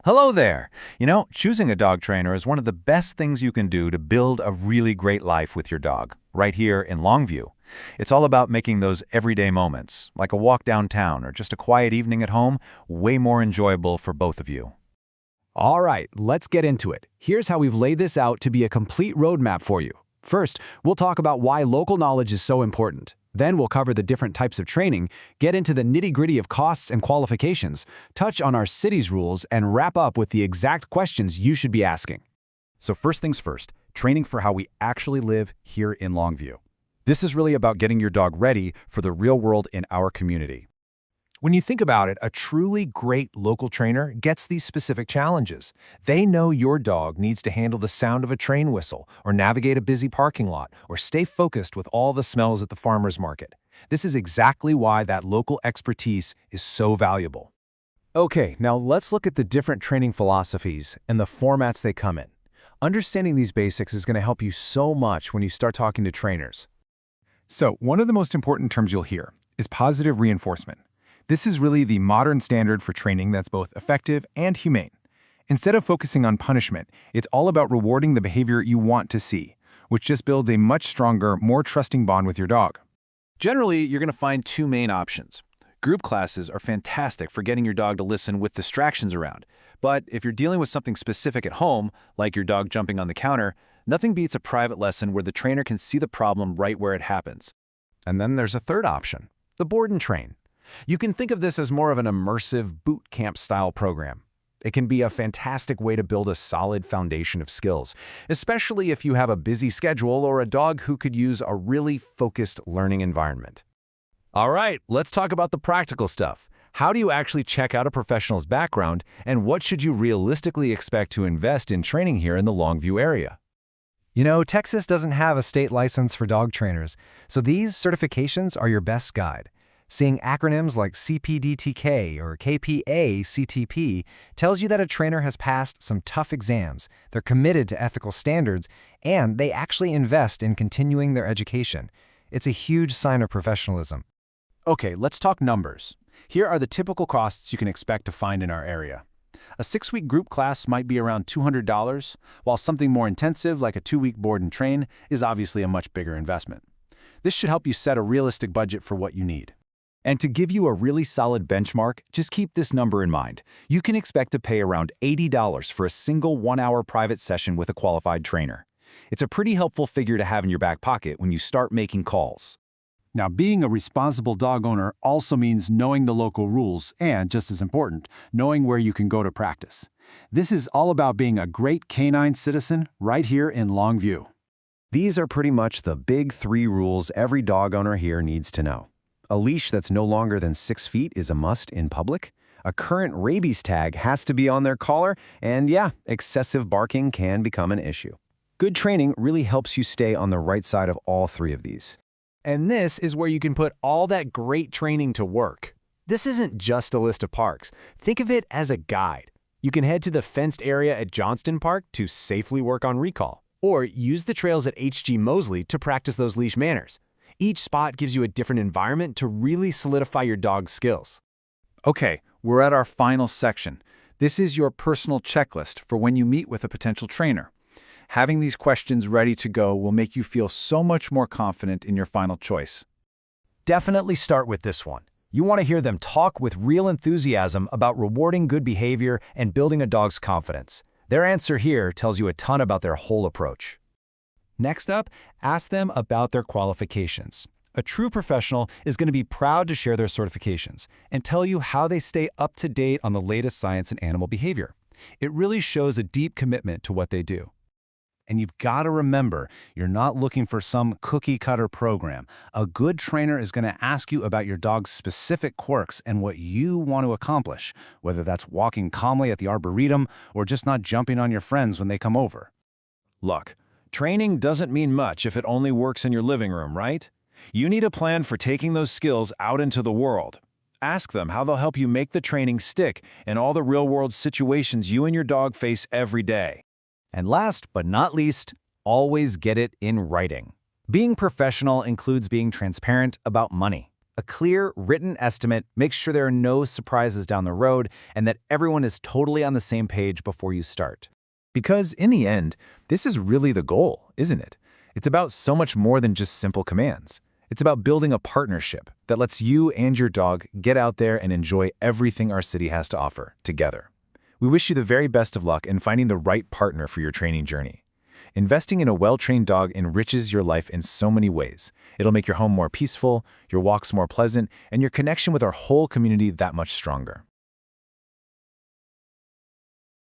Hello there! Choosing a dog trainer is one of the best things you can do to build a really great life with your dog, right here in Longview. It's all about making those everyday moments, like a walk downtown or just a quiet evening at home, way more enjoyable for both of you. All right, let's get into it. Here's how we've laid this out to be a complete roadmap for you. First, we'll talk about why local knowledge is so important. Then we'll cover the different types of training, get into the nitty-gritty of costs and qualifications, touch on our city's rules, and wrap up with the exact questions you should be asking. So first things first, training for how we actually live here in Longview. This is really about getting your dog ready for the real world in our community. When you think about it, a truly great local trainer gets these specific challenges. They know your dog needs to handle the sound of a train whistle, or navigate a busy parking lot, or stay focused with all the smells at the farmer's market. This is exactly why that local expertise is so valuable. Okay, now let's look at the different training philosophies and the formats they come in. Understanding these basics is going to help you so much when you start talking to trainers. So, one of the most important terms you'll hear is positive reinforcement. This is really the modern standard for training that's both effective and humane. Instead of focusing on punishment, it's all about rewarding the behavior you want to see, which just builds a much stronger, more trusting bond with your dog. Generally, you're going to find two main options. Group classes are fantastic for getting your dog to listen with distractions around. But if you're dealing with something specific at home, like your dog jumping on the counter, nothing beats a private lesson where the trainer can see the problem right where it happens. And then there's a third option, the board and train. You can think of this as more of an immersive boot camp style program. It can be a fantastic way to build a solid foundation of skills, especially if you have a busy schedule or a dog who could use a really focused learning environment. All right, let's talk about the practical stuff. How do you actually check out a professional's background, and what should you realistically expect to invest in training here in the Longview area? Texas doesn't have a state license for dog trainers, so these certifications are your best guide. Seeing acronyms like CPDTK or KPA-CTP tells you that a trainer has passed some tough exams, they're committed to ethical standards, and they actually invest in continuing their education. It's a huge sign of professionalism. Okay, let's talk numbers. Here are the typical costs you can expect to find in our area. A 6-week group class might be around $200, while something more intensive like a 2-week board and train is obviously a much bigger investment. This should help you set a realistic budget for what you need. And to give you a really solid benchmark, just keep this number in mind. You can expect to pay around $80 for a single 1-hour private session with a qualified trainer. It's a pretty helpful figure to have in your back pocket when you start making calls. Now, being a responsible dog owner also means knowing the local rules and, just as important, knowing where you can go to practice. This is all about being a great canine citizen right here in Longview. These are pretty much the big 3 rules every dog owner here needs to know. A leash that's no longer than 6 feet is a must in public. A current rabies tag has to be on their collar, and yeah, excessive barking can become an issue. Good training really helps you stay on the right side of all 3 of these. And this is where you can put all that great training to work. This isn't just a list of parks. Think of it as a guide. You can head to the fenced area at Johnston Park to safely work on recall, or use the trails at H.G. Mosley to practice those leash manners. Each spot gives you a different environment to really solidify your dog's skills. Okay, we're at our final section. This is your personal checklist for when you meet with a potential trainer. Having these questions ready to go will make you feel so much more confident in your final choice. Definitely start with this one. You want to hear them talk with real enthusiasm about rewarding good behavior and building a dog's confidence. Their answer here tells you a ton about their whole approach. Next up, ask them about their qualifications. A true professional is going to be proud to share their certifications and tell you how they stay up to date on the latest science in animal behavior. It really shows a deep commitment to what they do. And you've got to remember, you're not looking for some cookie-cutter program. A good trainer is going to ask you about your dog's specific quirks and what you want to accomplish, whether that's walking calmly at the arboretum or just not jumping on your friends when they come over. Look, training doesn't mean much if it only works in your living room, right? You need a plan for taking those skills out into the world. Ask them how they'll help you make the training stick in all the real-world situations you and your dog face every day. And last but not least, always get it in writing. Being professional includes being transparent about money. A clear, written estimate makes sure there are no surprises down the road and that everyone is totally on the same page before you start. Because in the end, this is really the goal, isn't it? It's about so much more than just simple commands. It's about building a partnership that lets you and your dog get out there and enjoy everything our city has to offer together. We wish you the very best of luck in finding the right partner for your training journey. Investing in a well-trained dog enriches your life in so many ways. It'll make your home more peaceful, your walks more pleasant, and your connection with our whole community that much stronger.